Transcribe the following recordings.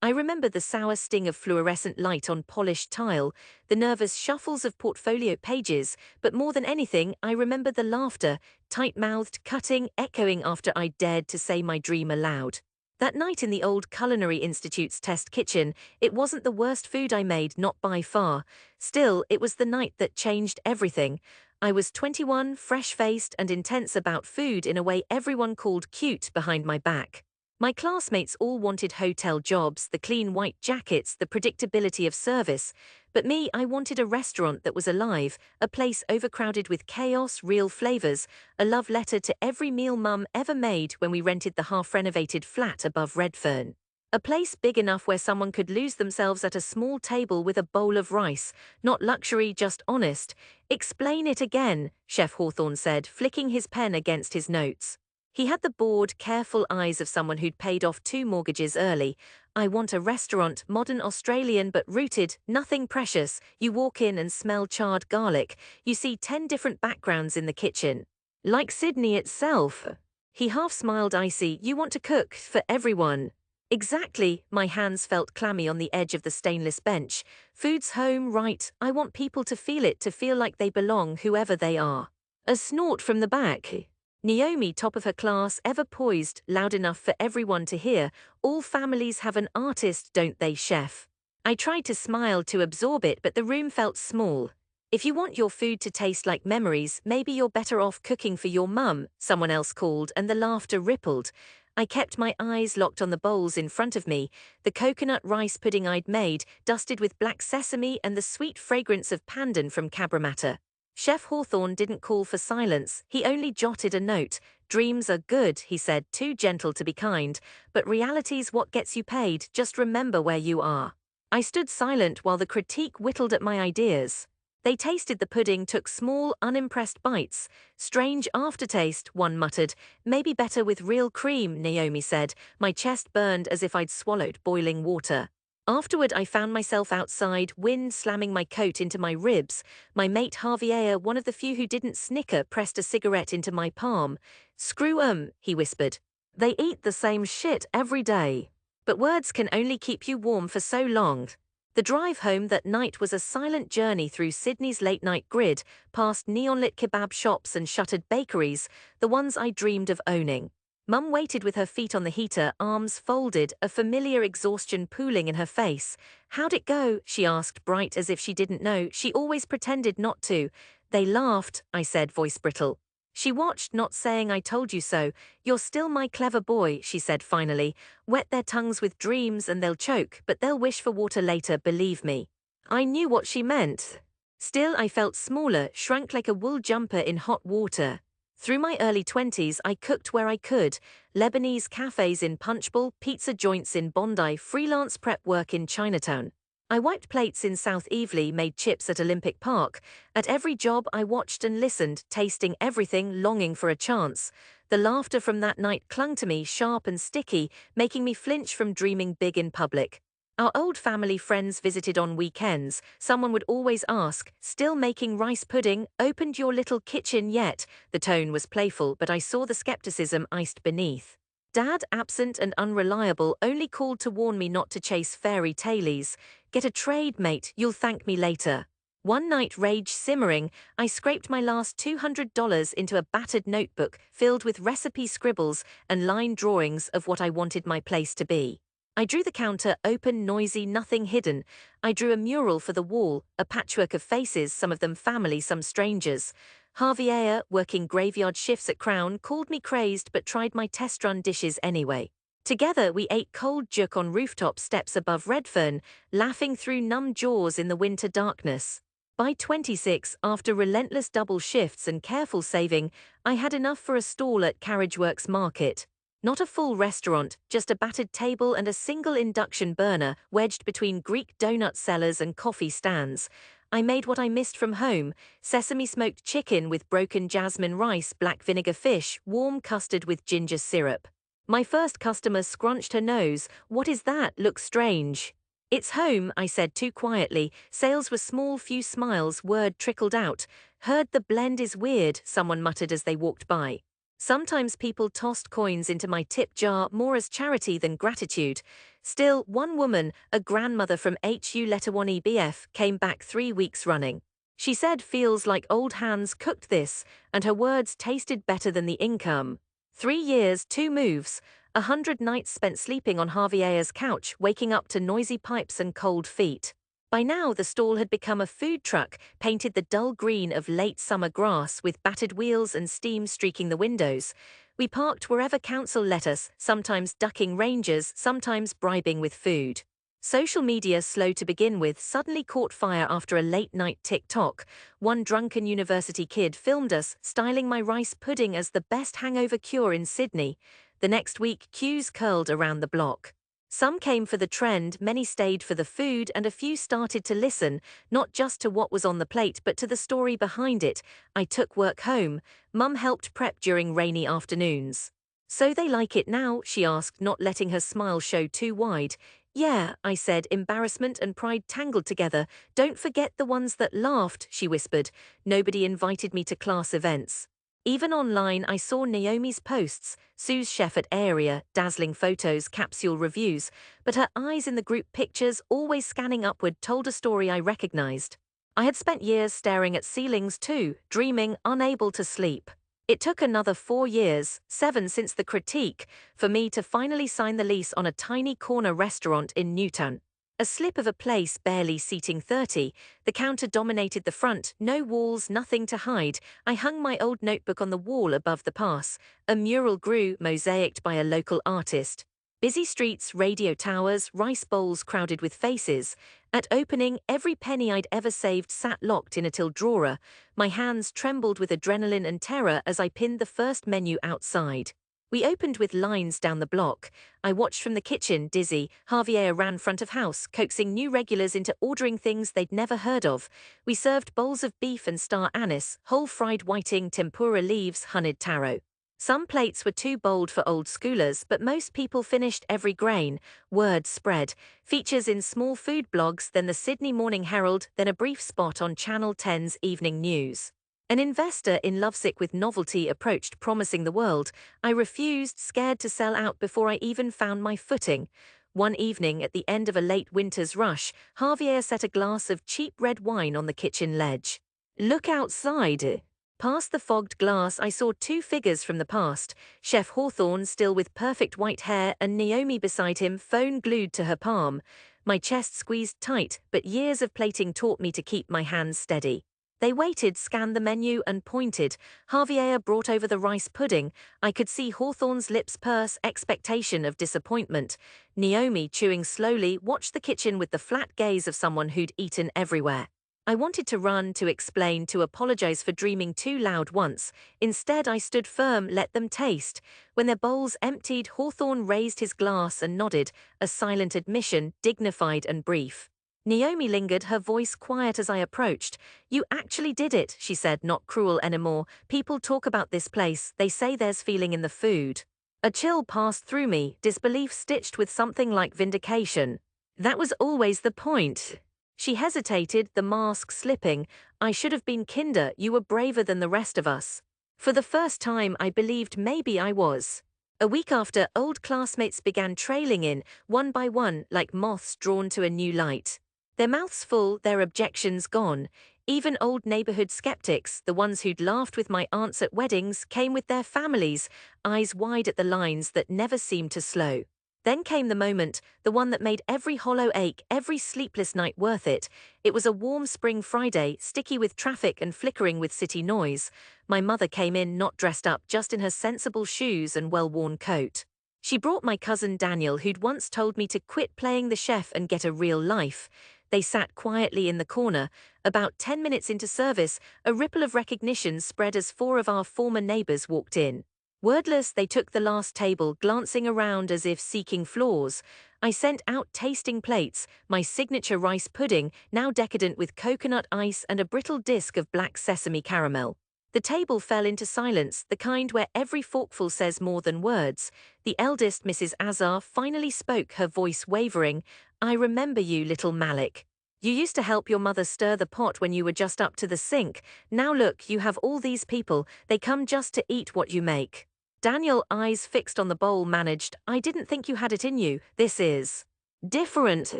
I remember the sour sting of fluorescent light on polished tile, the nervous shuffles of portfolio pages, but more than anything, I remember the laughter, tight-mouthed, cutting, echoing after I dared to say my dream aloud. That night in the old Culinary Institute's test kitchen, it wasn't the worst food I made, not by far. Still, it was the night that changed everything. I was 21, fresh-faced, and intense about food in a way everyone called cute behind my back. My classmates all wanted hotel jobs, the clean white jackets, the predictability of service. But me, I wanted a restaurant that was alive, a place overcrowded with chaos, real flavors, a love letter to every meal Mum ever made when we rented the half-renovated flat above Redfern. A place big enough where someone could lose themselves at a small table with a bowl of rice, not luxury, just honest. Explain it again, Chef Hawthorne said, flicking his pen against his notes. He had the bored, careful eyes of someone who'd paid off 2 mortgages early. I want a restaurant, modern Australian but rooted, nothing precious. You walk in and smell charred garlic. You see 10 different backgrounds in the kitchen. Like Sydney itself. He half smiled icy. You want to cook for everyone. Exactly, my hands felt clammy on the edge of the stainless bench. Food's home, right? I want people to feel like they belong, whoever they are. A snort from the back. Naomi, top of her class, ever poised, loud enough for everyone to hear. All families have an artist, don't they, chef? I tried to smile to absorb it, but the room felt small. If you want your food to taste like memories, maybe you're better off cooking for your mum, someone else called, and the laughter rippled. I kept my eyes locked on the bowls in front of me, the coconut rice pudding I'd made, dusted with black sesame and the sweet fragrance of pandan from Cabramatta. Chef Hawthorne didn't call for silence, he only jotted a note. Dreams are good, he said, too gentle to be kind, but reality's what gets you paid, just remember where you are. I stood silent while the critique whittled at my ideas. They tasted the pudding, took small, unimpressed bites. Strange aftertaste, one muttered. Maybe better with real cream, Naomi said. My chest burned as if I'd swallowed boiling water. Afterward, I found myself outside, wind slamming my coat into my ribs. My mate Javier, one of the few who didn't snicker, pressed a cigarette into my palm. Screw 'em, he whispered. They eat the same shit every day. But words can only keep you warm for so long. The drive home that night was a silent journey through Sydney's late-night grid, past neon-lit kebab shops and shuttered bakeries, the ones I dreamed of owning. Mum waited with her feet on the heater, arms folded, a familiar exhaustion pooling in her face. How'd it go? She asked, bright as if she didn't know. She always pretended not to. They laughed, I said, voice brittle. She watched, not saying I told you so. You're still my clever boy, she said finally. Wet their tongues with dreams and they'll choke, but they'll wish for water later, believe me. I knew what she meant. Still, I felt smaller, shrunk like a wool jumper in hot water. Through my early 20s, I cooked where I could. Lebanese cafes in Punchbowl, pizza joints in Bondi, freelance prep work in Chinatown. I wiped plates in South Eveleigh, made chips at Olympic Park. At every job, I watched and listened, tasting everything, longing for a chance. The laughter from that night clung to me, sharp and sticky, making me flinch from dreaming big in public. Our old family friends visited on weekends. Someone would always ask, still making rice pudding? Opened your little kitchen yet? The tone was playful, but I saw the skepticism iced beneath. Dad, absent and unreliable, only called to warn me not to chase fairy tales. Get a trade, mate, you'll thank me later. One night, rage simmering, I scraped my last $200 into a battered notebook filled with recipe scribbles and line drawings of what I wanted my place to be. I drew the counter, open, noisy, nothing hidden. I drew a mural for the wall, a patchwork of faces, some of them family, some strangers. Javier, working graveyard shifts at Crown, called me crazed but tried my test run dishes anyway. Together we ate cold juk on rooftop steps above Redfern, laughing through numb jaws in the winter darkness. By 26, after relentless double shifts and careful saving, I had enough for a stall at Carriageworks Market. Not a full restaurant, just a battered table and a single induction burner wedged between Greek donut sellers and coffee stands. I made what I missed from home: sesame smoked chicken with broken jasmine rice, black vinegar fish, warm custard with ginger syrup. My first customer scrunched her nose. What is that? Looks strange. It's home, I said too quietly. Sales were small, few smiles, word trickled out. Heard the blend is weird, someone muttered as they walked by. Sometimes people tossed coins into my tip jar more as charity than gratitude. Still, one woman, a grandmother from HU Letawani BF, came back 3 weeks running. She said feels like old hands cooked this, and her words tasted better than the income. 3 years, 2 moves, 100 nights spent sleeping on Javier's couch, waking up to noisy pipes and cold feet. By now, the stall had become a food truck, painted the dull green of late summer grass with battered wheels and steam streaking the windows. We parked wherever council let us, sometimes ducking rangers, sometimes bribing with food. Social media, slow to begin with, suddenly caught fire after a late-night TikTok. One drunken university kid filmed us, styling my rice pudding as the best hangover cure in Sydney. The next week, queues curled around the block. Some came for the trend, many stayed for the food, and a few started to listen, not just to what was on the plate but to the story behind it. I took work home. Mum helped prep during rainy afternoons. "So they like it now?" she asked, not letting her smile show too wide. "Yeah," I said, embarrassment and pride tangled together. "Don't forget the ones that laughed," she whispered. "Nobody invited me to class events." Even online, I saw Naomi's posts, Sue's chef at Area, dazzling photos, capsule reviews, but her eyes in the group pictures, always scanning upward, told a story I recognized. I had spent years staring at ceilings too, dreaming, unable to sleep. It took another 4 years, 7 since the critique, for me to finally sign the lease on a tiny corner restaurant in Newtown. A slip of a place barely seating 30, the counter dominated the front, no walls, nothing to hide. I hung my old notebook on the wall above the pass. A mural grew, mosaicked by a local artist. Busy streets, radio towers, rice bowls crowded with faces. At opening, every penny I'd ever saved sat locked in a till drawer. My hands trembled with adrenaline and terror as I pinned the first menu outside. We opened with lines down the block. I watched from the kitchen, dizzy. Javier ran front of house, coaxing new regulars into ordering things they'd never heard of. We served bowls of beef and star anise, whole fried whiting, tempura leaves, honeyed taro. Some plates were too bold for old schoolers, but most people finished every grain. Word spread. Features in small food blogs, then the Sydney Morning Herald, then a brief spot on Channel 10's Evening News. An investor in lovesick with novelty approached, promising the world. I refused, scared to sell out before I even found my footing. One evening, at the end of a late winter's rush, Javier set a glass of cheap red wine on the kitchen ledge. "Look outside." Past the fogged glass, I saw two figures from the past, Chef Hawthorne still with perfect white hair and Naomi beside him, phone glued to her palm. My chest squeezed tight, but years of plating taught me to keep my hands steady. They waited, scanned the menu, and pointed. Javier brought over the rice pudding. I could see Hawthorne's lips purse, expectation of disappointment. Naomi, chewing slowly, watched the kitchen with the flat gaze of someone who'd eaten everywhere. I wanted to run, to explain, to apologize for dreaming too loud once. Instead, I stood firm, let them taste. When their bowls emptied, Hawthorne raised his glass and nodded, a silent admission, dignified and brief. Naomi lingered, her voice quiet as I approached. "You actually did it," she said, not cruel anymore. "People talk about this place, they say there's feeling in the food." A chill passed through me, disbelief stitched with something like vindication. "That was always the point." She hesitated, the mask slipping. "I should have been kinder, you were braver than the rest of us." For the first time, I believed maybe I was. A week after, old classmates began trailing in, one by one, like moths drawn to a new light. Their mouths full, their objections gone. Even old neighborhood skeptics, the ones who'd laughed with my aunts at weddings, came with their families, eyes wide at the lines that never seemed to slow. Then came the moment, the one that made every hollow ache, every sleepless night worth it. It was a warm spring Friday, sticky with traffic and flickering with city noise. My mother came in not dressed up, just in her sensible shoes and well-worn coat. She brought my cousin Daniel, who'd once told me to quit playing the chef and get a real life. They sat quietly in the corner. About 10 minutes into service, a ripple of recognition spread as 4 of our former neighbors walked in. Wordless, they took the last table, glancing around as if seeking flaws. I sent out tasting plates, my signature rice pudding, now decadent with coconut ice and a brittle disc of black sesame caramel. The table fell into silence, the kind where every forkful says more than words. The eldest, Mrs. Azar, finally spoke, her voice wavering. "I remember you, little Malik. You used to help your mother stir the pot when you were just up to the sink. Now look, you have all these people, they come just to eat what you make." Daniel, eyes fixed on the bowl, managed, "I didn't think you had it in you, this is." Different.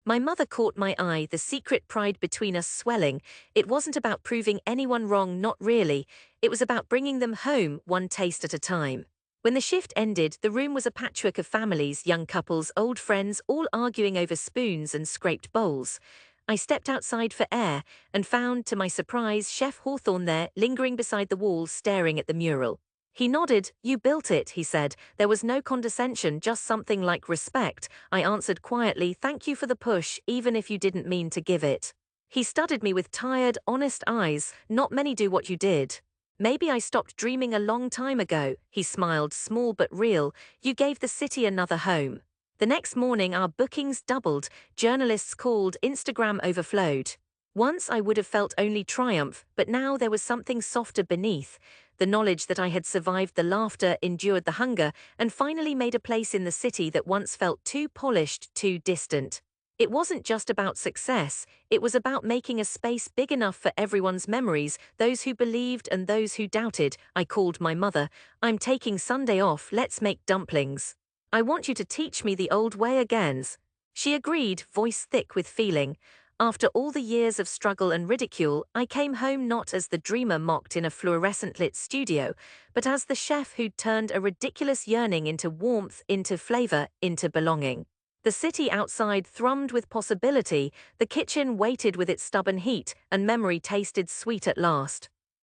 My mother caught my eye, the secret pride between us swelling. It wasn't about proving anyone wrong, not really. It was about bringing them home, one taste at a time. When the shift ended, the room was a patchwork of families, young couples, old friends, all arguing over spoons and scraped bowls. I stepped outside for air and found, to my surprise, Chef Hawthorne there, lingering beside the wall, staring at the mural. He nodded. "You built it," he said. There was no condescension, just something like respect. I answered quietly, "Thank you for the push, even if you didn't mean to give it." He studied me with tired, honest eyes. "Not many do what you did." "Maybe I stopped dreaming a long time ago," he smiled, small but real. "You gave the city another home." The next morning our bookings doubled, journalists called, Instagram overflowed. Once I would have felt only triumph, but now there was something softer beneath. The knowledge that I had survived the laughter, endured the hunger, and finally made a place in the city that once felt too polished, too distant. It wasn't just about success, it was about making a space big enough for everyone's memories, those who believed and those who doubted. I called my mother. "I'm taking Sunday off, let's make dumplings. I want you to teach me the old way again." She agreed, voice thick with feeling. After all the years of struggle and ridicule, I came home not as the dreamer mocked in a fluorescent-lit studio, but as the chef who'd turned a ridiculous yearning into warmth, into flavor, into belonging. The city outside thrummed with possibility, the kitchen waited with its stubborn heat, and memory tasted sweet at last.